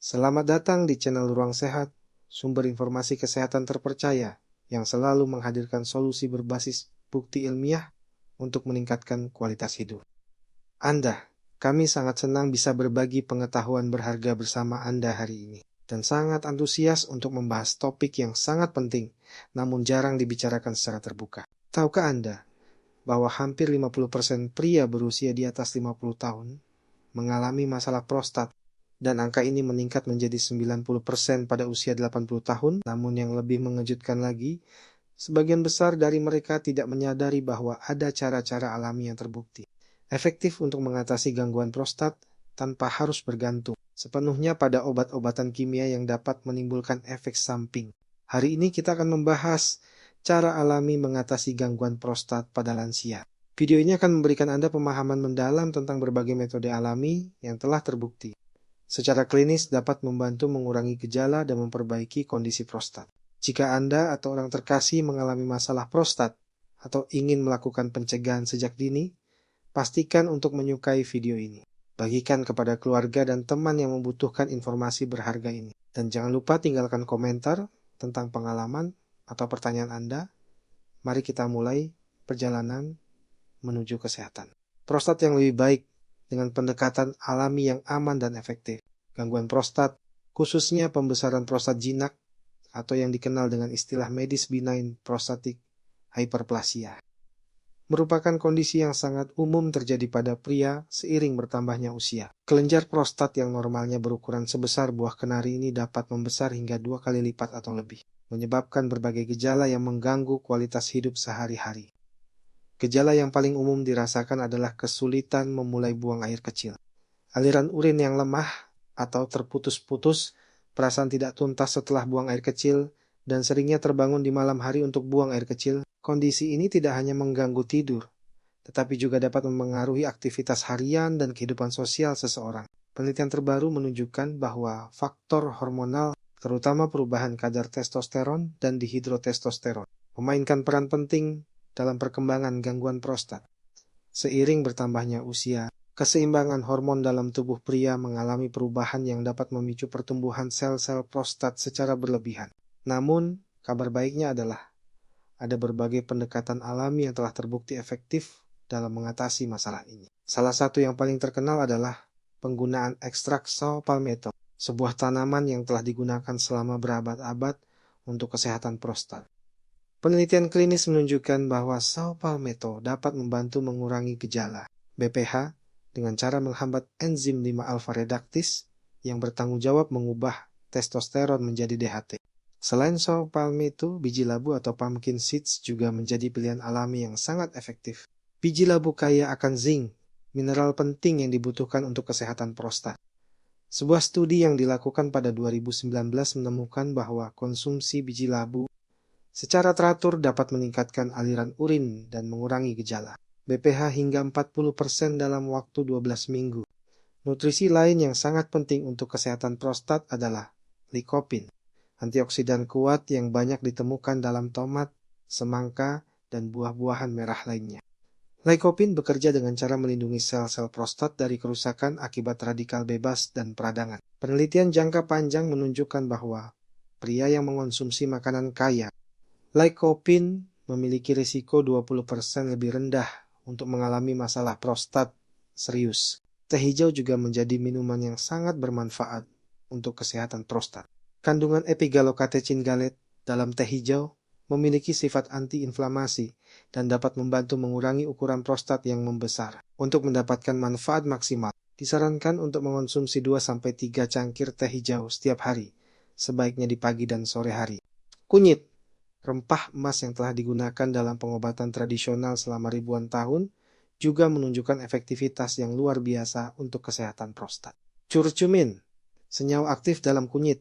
Selamat datang di channel Ruang Sehat, sumber informasi kesehatan terpercaya yang selalu menghadirkan solusi berbasis bukti ilmiah untuk meningkatkan kualitas hidup. Kami sangat senang bisa berbagi pengetahuan berharga bersama Anda hari ini dan sangat antusias untuk membahas topik yang sangat penting namun jarang dibicarakan secara terbuka. Tahukah Anda bahwa hampir 50% pria berusia di atas 50 tahun mengalami masalah prostat? Dan angka ini meningkat menjadi 90% pada usia 80 tahun. Namun yang lebih mengejutkan lagi, sebagian besar dari mereka tidak menyadari bahwa ada cara-cara alami yang terbukti efektif untuk mengatasi gangguan prostat tanpa harus bergantung sepenuhnya pada obat-obatan kimia yang dapat menimbulkan efek samping. Hari ini kita akan membahas cara alami mengatasi gangguan prostat pada lansia. Video ini akan memberikan Anda pemahaman mendalam tentang berbagai metode alami yang telah terbukti secara klinis dapat membantu mengurangi gejala dan memperbaiki kondisi prostat. Jika Anda atau orang terkasih mengalami masalah prostat atau ingin melakukan pencegahan sejak dini, pastikan untuk menyukai video ini. Bagikan kepada keluarga dan teman yang membutuhkan informasi berharga ini. Dan jangan lupa tinggalkan komentar tentang pengalaman atau pertanyaan Anda. Mari kita mulai perjalanan menuju kesehatan. Prostat yang lebih baik dengan pendekatan alami yang aman dan efektif. Gangguan prostat, khususnya pembesaran prostat jinak atau yang dikenal dengan istilah medis benign prostatic hyperplasia, merupakan kondisi yang sangat umum terjadi pada pria seiring bertambahnya usia. Kelenjar prostat yang normalnya berukuran sebesar buah kenari ini dapat membesar hingga 2 kali lipat atau lebih, menyebabkan berbagai gejala yang mengganggu kualitas hidup sehari-hari. Gejala yang paling umum dirasakan adalah kesulitan memulai buang air kecil, aliran urin yang lemah atau terputus-putus, perasaan tidak tuntas setelah buang air kecil, dan seringnya terbangun di malam hari untuk buang air kecil. Kondisi ini tidak hanya mengganggu tidur, tetapi juga dapat mempengaruhi aktivitas harian dan kehidupan sosial seseorang. Penelitian terbaru menunjukkan bahwa faktor hormonal, terutama perubahan kadar testosteron dan dihidrotestosteron, memainkan peran penting dalam perkembangan gangguan prostat. Seiring bertambahnya usia, keseimbangan hormon dalam tubuh pria mengalami perubahan yang dapat memicu pertumbuhan sel-sel prostat secara berlebihan. Namun, kabar baiknya adalah ada berbagai pendekatan alami yang telah terbukti efektif dalam mengatasi masalah ini. Salah satu yang paling terkenal adalah penggunaan ekstrak saw palmetto, sebuah tanaman yang telah digunakan selama berabad-abad untuk kesehatan prostat. Penelitian klinis menunjukkan bahwa saw palmetto dapat membantu mengurangi gejala BPH dengan cara menghambat enzim 5-alfa reduktase yang bertanggung jawab mengubah testosteron menjadi DHT. Selain saw palmetto, biji labu atau pumpkin seeds juga menjadi pilihan alami yang sangat efektif. Biji labu kaya akan zinc, mineral penting yang dibutuhkan untuk kesehatan prostat. Sebuah studi yang dilakukan pada 2019 menemukan bahwa konsumsi biji labu secara teratur dapat meningkatkan aliran urin dan mengurangi gejala BPH hingga 40% dalam waktu 12 minggu. Nutrisi lain yang sangat penting untuk kesehatan prostat adalah lycopene, antioksidan kuat yang banyak ditemukan dalam tomat, semangka, dan buah-buahan merah lainnya. Lycopene bekerja dengan cara melindungi sel-sel prostat dari kerusakan akibat radikal bebas dan peradangan. Penelitian jangka panjang menunjukkan bahwa pria yang mengonsumsi makanan kaya lycopene memiliki risiko 20% lebih rendah untuk mengalami masalah prostat serius. Teh hijau juga menjadi minuman yang sangat bermanfaat untuk kesehatan prostat. Kandungan epigallocatechin gallate dalam teh hijau memiliki sifat antiinflamasi dan dapat membantu mengurangi ukuran prostat yang membesar. Untuk mendapatkan manfaat maksimal, disarankan untuk mengonsumsi 2-3 cangkir teh hijau setiap hari, sebaiknya di pagi dan sore hari. Kunyit, rempah emas yang telah digunakan dalam pengobatan tradisional selama ribuan tahun, juga menunjukkan efektivitas yang luar biasa untuk kesehatan prostat. Curcumin, senyawa aktif dalam kunyit,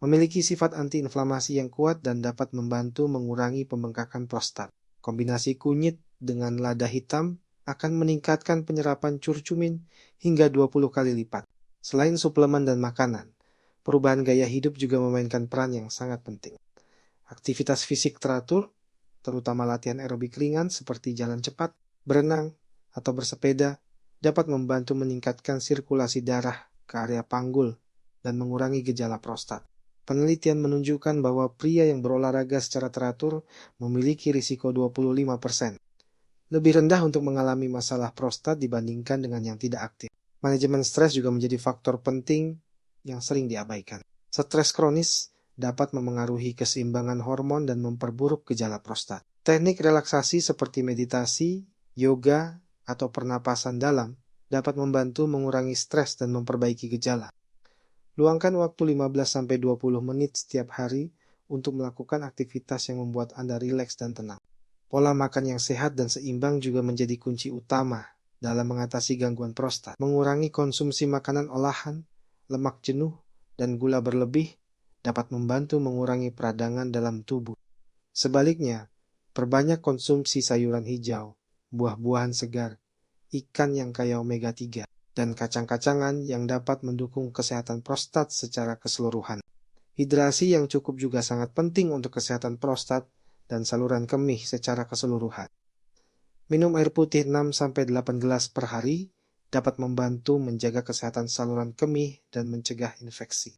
memiliki sifat antiinflamasi yang kuat dan dapat membantu mengurangi pembengkakan prostat. Kombinasi kunyit dengan lada hitam akan meningkatkan penyerapan curcumin hingga 20 kali lipat. Selain suplemen dan makanan, perubahan gaya hidup juga memainkan peran yang sangat penting. Aktivitas fisik teratur, terutama latihan aerobik ringan seperti jalan cepat, berenang, atau bersepeda, dapat membantu meningkatkan sirkulasi darah ke area panggul dan mengurangi gejala prostat. Penelitian menunjukkan bahwa pria yang berolahraga secara teratur memiliki risiko 25% lebih rendah untuk mengalami masalah prostat dibandingkan dengan yang tidak aktif. Manajemen stres juga menjadi faktor penting yang sering diabaikan. Stres kronis dapat memengaruhi keseimbangan hormon dan memperburuk gejala prostat. Teknik relaksasi seperti meditasi, yoga, atau pernapasan dalam dapat membantu mengurangi stres dan memperbaiki gejala. Luangkan waktu 15-20 menit setiap hari untuk melakukan aktivitas yang membuat Anda rileks dan tenang. Pola makan yang sehat dan seimbang juga menjadi kunci utama dalam mengatasi gangguan prostat. Mengurangi konsumsi makanan olahan, lemak jenuh, dan gula berlebih dapat membantu mengurangi peradangan dalam tubuh. Sebaliknya, perbanyak konsumsi sayuran hijau, buah-buahan segar, ikan yang kaya omega 3, dan kacang-kacangan yang dapat mendukung kesehatan prostat secara keseluruhan. Hidrasi yang cukup juga sangat penting untuk kesehatan prostat dan saluran kemih secara keseluruhan. Minum air putih 6-8 gelas per hari dapat membantu menjaga kesehatan saluran kemih dan mencegah infeksi.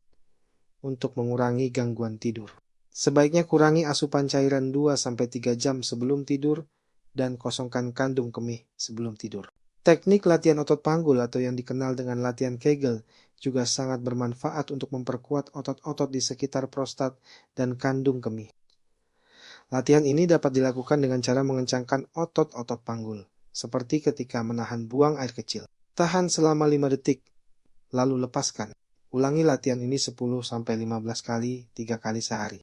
Untuk mengurangi gangguan tidur, sebaiknya kurangi asupan cairan 2-3 jam sebelum tidur dan kosongkan kandung kemih sebelum tidur. Teknik latihan otot panggul atau yang dikenal dengan latihan Kegel juga sangat bermanfaat untuk memperkuat otot-otot di sekitar prostat dan kandung kemih. Latihan ini dapat dilakukan dengan cara mengencangkan otot-otot panggul, seperti ketika menahan buang air kecil. Tahan selama 5 detik, lalu lepaskan. Ulangi latihan ini 10-15 kali, 3 kali sehari.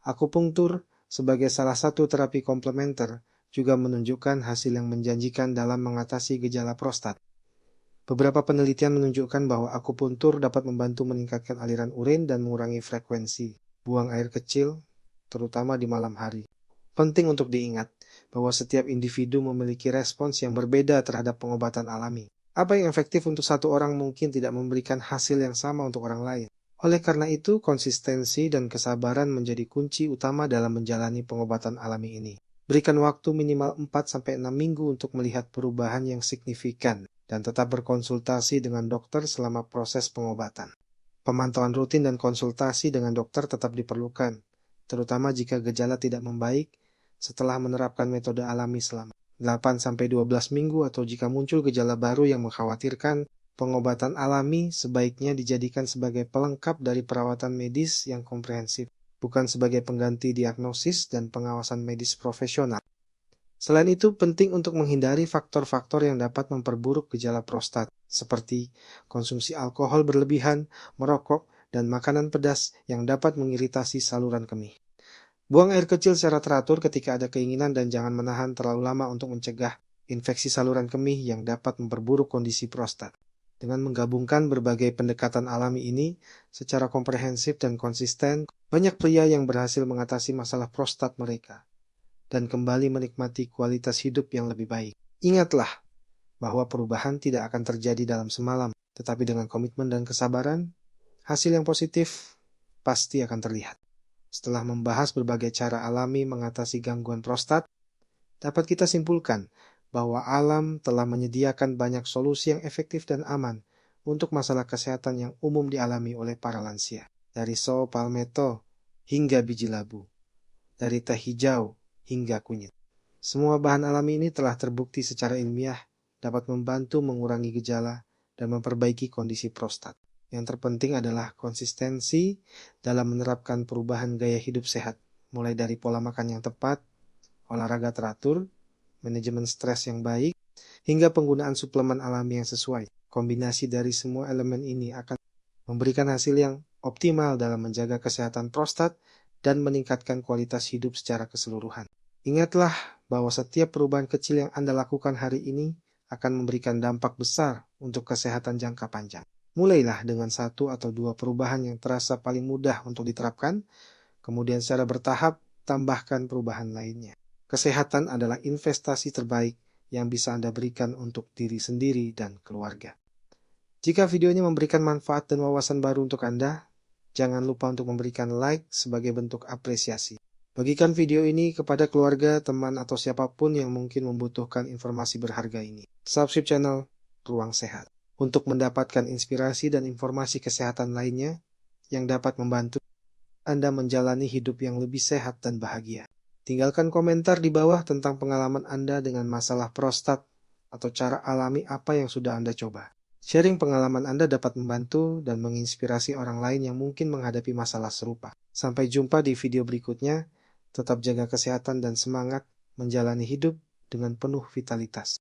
Akupunktur sebagai salah satu terapi komplementer juga menunjukkan hasil yang menjanjikan dalam mengatasi gejala prostat. Beberapa penelitian menunjukkan bahwa akupuntur dapat membantu meningkatkan aliran urin dan mengurangi frekuensi buang air kecil, terutama di malam hari. Penting untuk diingat bahwa setiap individu memiliki respons yang berbeda terhadap pengobatan alami. Apa yang efektif untuk satu orang mungkin tidak memberikan hasil yang sama untuk orang lain. Oleh karena itu, konsistensi dan kesabaran menjadi kunci utama dalam menjalani pengobatan alami ini. Berikan waktu minimal 4-6 minggu untuk melihat perubahan yang signifikan dan tetap berkonsultasi dengan dokter selama proses pengobatan. Pemantauan rutin dan konsultasi dengan dokter tetap diperlukan, terutama jika gejala tidak membaik setelah menerapkan metode alami selama 8-12 minggu atau jika muncul gejala baru yang mengkhawatirkan. Pengobatan alami sebaiknya dijadikan sebagai pelengkap dari perawatan medis yang komprehensif, bukan sebagai pengganti diagnosis dan pengawasan medis profesional. Selain itu, penting untuk menghindari faktor-faktor yang dapat memperburuk gejala prostat, seperti konsumsi alkohol berlebihan, merokok, dan makanan pedas yang dapat mengiritasi saluran kemih. Buang air kecil secara teratur ketika ada keinginan dan jangan menahan terlalu lama untuk mencegah infeksi saluran kemih yang dapat memperburuk kondisi prostat. Dengan menggabungkan berbagai pendekatan alami ini secara komprehensif dan konsisten, banyak pria yang berhasil mengatasi masalah prostat mereka dan kembali menikmati kualitas hidup yang lebih baik. Ingatlah bahwa perubahan tidak akan terjadi dalam semalam, tetapi dengan komitmen dan kesabaran, hasil yang positif pasti akan terlihat. Setelah membahas berbagai cara alami mengatasi gangguan prostat, dapat kita simpulkan bahwa alam telah menyediakan banyak solusi yang efektif dan aman untuk masalah kesehatan yang umum dialami oleh para lansia. Dari sawo palmetto hingga biji labu, dari teh hijau hingga kunyit. Semua bahan alami ini telah terbukti secara ilmiah dapat membantu mengurangi gejala dan memperbaiki kondisi prostat. Yang terpenting adalah konsistensi dalam menerapkan perubahan gaya hidup sehat, mulai dari pola makan yang tepat, olahraga teratur, manajemen stres yang baik, hingga penggunaan suplemen alami yang sesuai. Kombinasi dari semua elemen ini akan memberikan hasil yang optimal dalam menjaga kesehatan prostat dan meningkatkan kualitas hidup secara keseluruhan. Ingatlah bahwa setiap perubahan kecil yang Anda lakukan hari ini akan memberikan dampak besar untuk kesehatan jangka panjang. Mulailah dengan 1 atau 2 perubahan yang terasa paling mudah untuk diterapkan, kemudian secara bertahap tambahkan perubahan lainnya. Kesehatan adalah investasi terbaik yang bisa Anda berikan untuk diri sendiri dan keluarga. Jika video ini memberikan manfaat dan wawasan baru untuk Anda, jangan lupa untuk memberikan like sebagai bentuk apresiasi. Bagikan video ini kepada keluarga, teman, atau siapapun yang mungkin membutuhkan informasi berharga ini. Subscribe channel Ruang Sehat untuk mendapatkan inspirasi dan informasi kesehatan lainnya yang dapat membantu Anda menjalani hidup yang lebih sehat dan bahagia. Tinggalkan komentar di bawah tentang pengalaman Anda dengan masalah prostat atau cara alami apa yang sudah Anda coba. Sharing pengalaman Anda dapat membantu dan menginspirasi orang lain yang mungkin menghadapi masalah serupa. Sampai jumpa di video berikutnya. Tetap jaga kesehatan dan semangat menjalani hidup dengan penuh vitalitas.